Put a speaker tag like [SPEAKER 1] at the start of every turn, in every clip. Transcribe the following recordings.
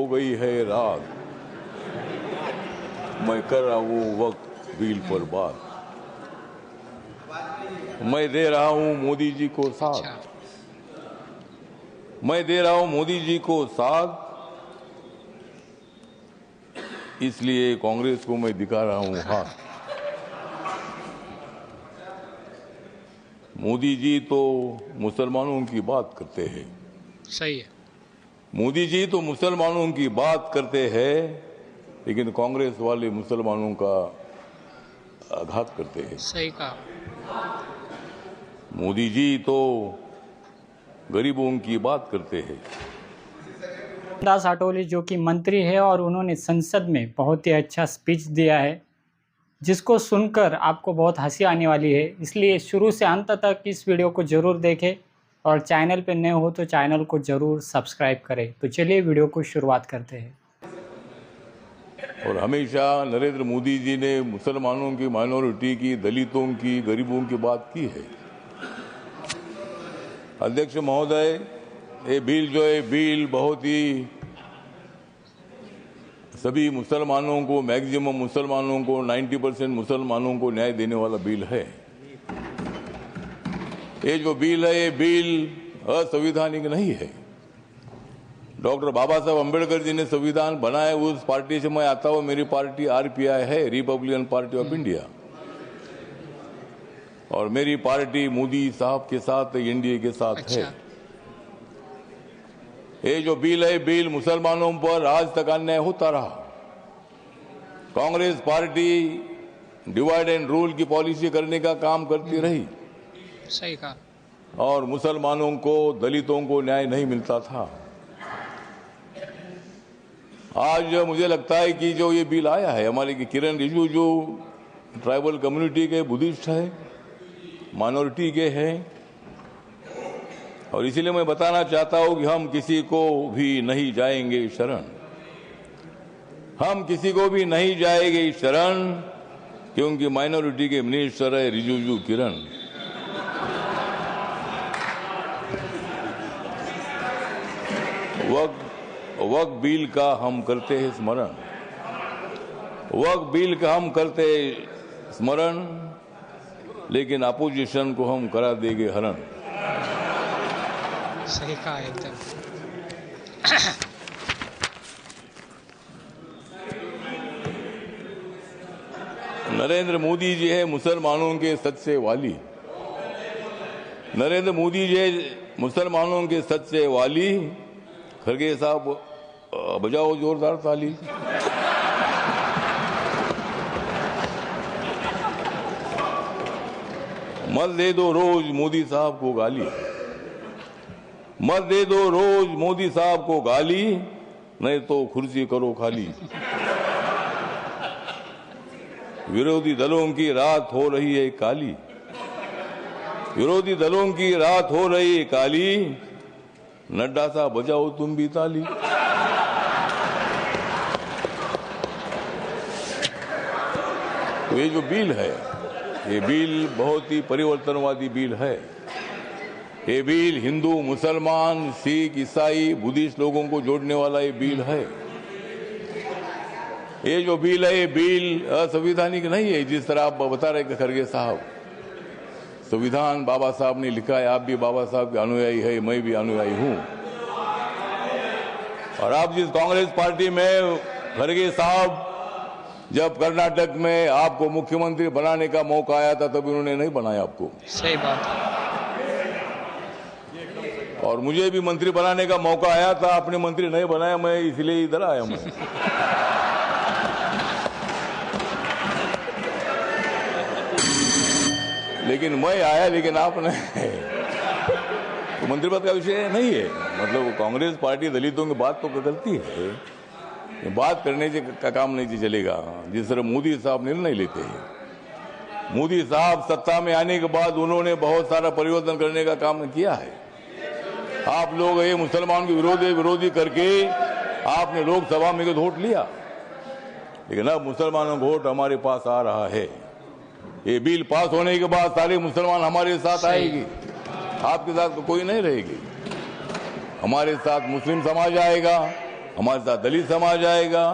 [SPEAKER 1] हो गई है रात, मैं कर रहा हूँ वक्त बिल पर बात। मैं दे रहा हूँ मोदी जी को साथ, मैं दे रहा हूँ मोदी जी को साथ, इसलिए कांग्रेस को मैं दिखा रहा हूँ हाथ। मोदी जी तो मुसलमानों की बात करते हैं,
[SPEAKER 2] सही है।
[SPEAKER 1] मोदी जी तो मुसलमानों की बात करते हैं, लेकिन कांग्रेस वाले मुसलमानों का आघात करते हैं।
[SPEAKER 2] सही कहा।
[SPEAKER 1] मोदी जी तो गरीबों की बात करते हैं।
[SPEAKER 3] दास अटोली जो कि मंत्री है और उन्होंने संसद में बहुत ही अच्छा स्पीच दिया है, जिसको सुनकर आपको बहुत हंसी आने वाली है। इसलिए शुरू से अंत तक इस वीडियो को ज़रूर देखें और चैनल पे नए हो तो चैनल को ज़रूर सब्सक्राइब करें। तो चलिए वीडियो को शुरुआत करते हैं।
[SPEAKER 1] और हमेशा नरेंद्र मोदी जी ने मुसलमानों की, माइनॉरिटी की, दलितों की, गरीबों की बात की है। अध्यक्ष महोदय, ये बिल जो है, बिल बहुत ही सभी मुसलमानों को, मैक्सिमम मुसलमानों को, 90% मुसलमानों को न्याय देने वाला बिल है। ये जो बिल है, ये बिल असंवैधानिक नहीं है। डॉक्टर बाबा साहब अम्बेडकर जी ने संविधान बनाया, उस पार्टी से मैं आता हूं। मेरी पार्टी आरपीआई है, रिपब्लिकन पार्टी ऑफ इंडिया, और मेरी पार्टी मोदी साहब के साथ, एनडीए के साथ है। ये जो बिल है, बिल मुसलमानों पर आज तक अन्याय होता रहा। Congress party divide and rule की पॉलिसी करने का काम करती रही।
[SPEAKER 2] सही कहा।
[SPEAKER 1] और मुसलमानों को, दलितों को न्याय नहीं मिलता था। आज मुझे लगता है कि जो ये बिल आया है, हमारे किरण रिजिजू जो ट्राइबल कम्युनिटी के बुद्धिस्ट है, माइनॉरिटी के हैं, और इसीलिए मैं बताना चाहता हूं कि हम किसी को भी नहीं जाएंगे शरण, हम किसी को भी नहीं जाएंगे शरण, क्योंकि माइनॉरिटी के मिनिस्टर है रिजिजू किरण। वक्त बिल का हम करते हैं स्मरण, वक्त बिल का हम करते हैं स्मरण, लेकिन अपोजिशन को हम करा देंगे हरण।
[SPEAKER 2] सही कहा एकदम।
[SPEAKER 1] नरेंद्र मोदी जी है मुसलमानों के सच्चे वाली, नरेंद्र मोदी जी मुसलमानों के सच्चे वाली। खरगे साहब बजाओ जोरदार ताली। मत दे दो रोज मोदी साहब को गाली, मत दे दो रोज मोदी साहब को गाली, नहीं तो कुर्सी करो खाली। विरोधी दलों की रात हो रही है काली, विरोधी दलों की रात हो रही है काली, नड्डा साहब बजाओ तुम भी ताली। तो ये जो बिल है, ये बिल बहुत ही परिवर्तनवादी बिल है। ये बिल हिंदू, मुसलमान, सिख, ईसाई, बुद्धिस्ट लोगों को जोड़ने वाला ये बिल है। ये जो बिल है, ये बिल असंवैधानिक नहीं है, जिस तरह आप बता रहे खरगे साहब। संविधान बाबा साहब ने लिखा है, आप भी बाबा साहब के अनुयायी है, मैं भी अनुयायी हूं। और आप जिस कांग्रेस पार्टी में, खरगे साहब, जब कर्नाटक में आपको मुख्यमंत्री बनाने का मौका आया था, तब उन्होंने नहीं बनाया आपको।
[SPEAKER 2] सही बात है।
[SPEAKER 1] और मुझे भी मंत्री बनाने का मौका आया था, आपने मंत्री नहीं बनाया, मैं इसलिए इधर आया मैं। लेकिन मैं आया, लेकिन आपने तो मंत्री पद का विषय नहीं है। मतलब कांग्रेस पार्टी दलितों की बात तो करती है, बात करने से का काम नहीं चलेगा। जिस तरह मोदी साहब निर्णय लेते हैं, मोदी साहब सत्ता में आने के बाद उन्होंने बहुत सारा परिवर्तन करने का काम किया है। आप लोग ये मुसलमान के विरोधी करके आपने लोकसभा में वोट लिया, लेकिन अब मुसलमानों का वोट हमारे पास आ रहा है। ये बिल पास होने के बाद सारे मुसलमान हमारे साथ आएगी, आपके साथ तो कोई नहीं रहेगी। हमारे साथ मुस्लिम समाज आएगा, हमारे साथ दलित समाज आएगा,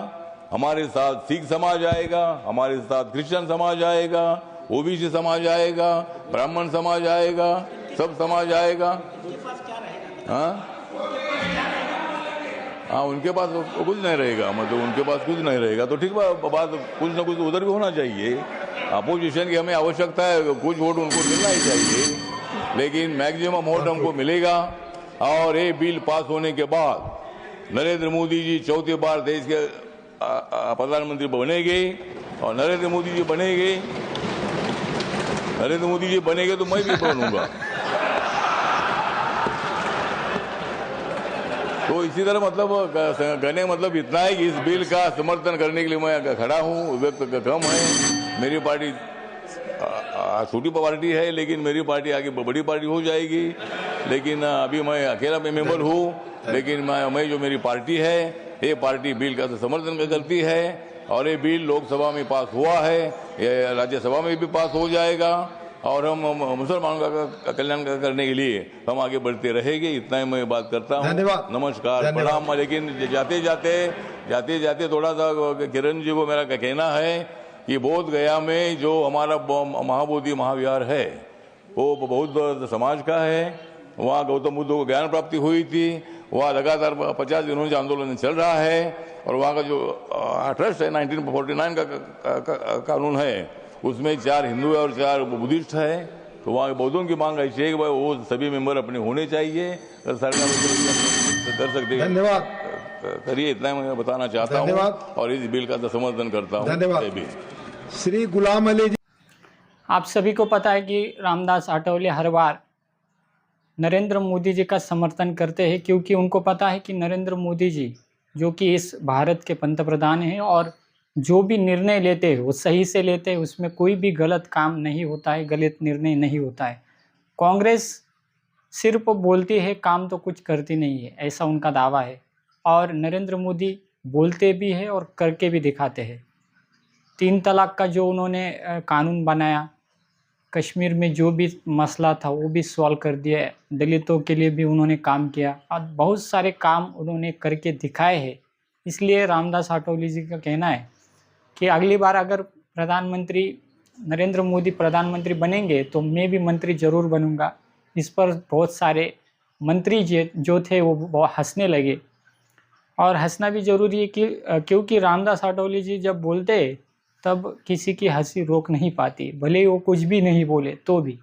[SPEAKER 1] हमारे साथ सिख समाज आएगा, हमारे साथ क्रिश्चियन समाज आएगा, ओबीसी समाज आएगा, ब्राह्मण समाज आएगा, सब समाज आएगा। हाँ, उनके पास कुछ नहीं रहेगा, मतलब उनके पास कुछ नहीं रहेगा तो ठीक बात, कुछ ना कुछ उधर भी होना चाहिए। अपोजिशन की हमें आवश्यकता है, कुछ वोट उनको मिलना ही चाहिए, लेकिन मैक्सिमम वोट हमको मिलेगा। और ये बिल पास होने के बाद नरेंद्र मोदी जी चौथी बार देश के प्रधानमंत्री बनेंगे, और नरेंद्र मोदी जी बनेंगे तो मैं भी बनूंगा। तो इसी तरह मतलब कहने मतलब इतना है कि इस बिल का समर्थन करने के लिए मैं खड़ा हूँ। व्यक्त कम है, मेरी पार्टी छोटी पार्टी है, लेकिन मेरी पार्टी आगे बड़ी पार्टी हो जाएगी। लेकिन अभी मैं अकेला मेंबर हूँ, लेकिन मैं जो मेरी पार्टी है, ये पार्टी बिल का समर्थन करती है, और ये बिल लोकसभा में पास हुआ है, ये राज्यसभा में भी पास हो जाएगा, और हम मुसलमानों का कल्याण करने के लिए हम आगे बढ़ते रहेंगे। इतना ही मैं बात करता हूँ।
[SPEAKER 4] धन्यवाद,
[SPEAKER 1] नमस्कार, प्रणाम। लेकिन जाते जाते थोड़ा सा किरण जी को मेरा कहना है कि बोध गया में जो हमारा महाबोधि महाविहार है वो बौद्ध समाज का है। वहाँ गौतम बुद्ध को ज्ञान प्राप्ति हुई थी। वहाँ लगातार 50 दिनों से आंदोलन चल रहा है, और वहाँ का जो ट्रस्ट है 1949 का कानून है, उसमें 4 हिंदू और 4 बुद्धिस्ट है। तो वहाँ बौद्धों की मांग ऐसी है कि भाई वो सभी मेंबर अपने होने चाहिए, सरकार कर सकते हैं।
[SPEAKER 4] धन्यवाद,
[SPEAKER 1] करिए, इतना मैं बताना चाहता हूँ, और इस बिल का समर्थन करता हूँ।
[SPEAKER 4] धन्यवाद। श्री गुलाम अली जी।
[SPEAKER 3] आप सभी को पता है कि रामदास आठवले हर बार नरेंद्र मोदी जी का समर्थन करते हैं, क्योंकि उनको पता है कि नरेंद्र मोदी जी जो कि इस भारत के पंतप्रधान हैं, और जो भी निर्णय लेते हैं वो सही से लेते हैं, उसमें कोई भी गलत काम नहीं होता है, गलत निर्णय नहीं होता है। कांग्रेस सिर्फ बोलती है, काम तो कुछ करती नहीं है, ऐसा उनका दावा है। और नरेंद्र मोदी बोलते भी है और करके भी दिखाते हैं। 3 तलाक का जो उन्होंने कानून बनाया, कश्मीर में जो भी मसला था वो भी सॉल्व कर दिया, दलितों के लिए भी उन्होंने काम किया, और बहुत सारे काम उन्होंने करके दिखाए हैं। इसलिए रामदास आठवले जी का कहना है कि अगली बार अगर प्रधानमंत्री नरेंद्र मोदी प्रधानमंत्री बनेंगे तो मैं भी मंत्री ज़रूर बनूंगा। इस पर बहुत सारे मंत्री जो थे वो बहुत हंसने लगे, और हंसना भी ज़रूरी है कि क्योंकि रामदास आठवले जी जब बोलते तब किसी की हंसी रोक नहीं पाती, भले ही वो कुछ भी नहीं बोले तो भी।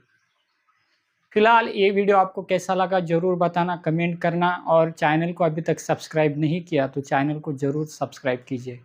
[SPEAKER 3] फिलहाल ये वीडियो आपको कैसा लगा ज़रूर बताना, कमेंट करना, और चैनल को अभी तक सब्सक्राइब नहीं किया तो चैनल को ज़रूर सब्सक्राइब कीजिए।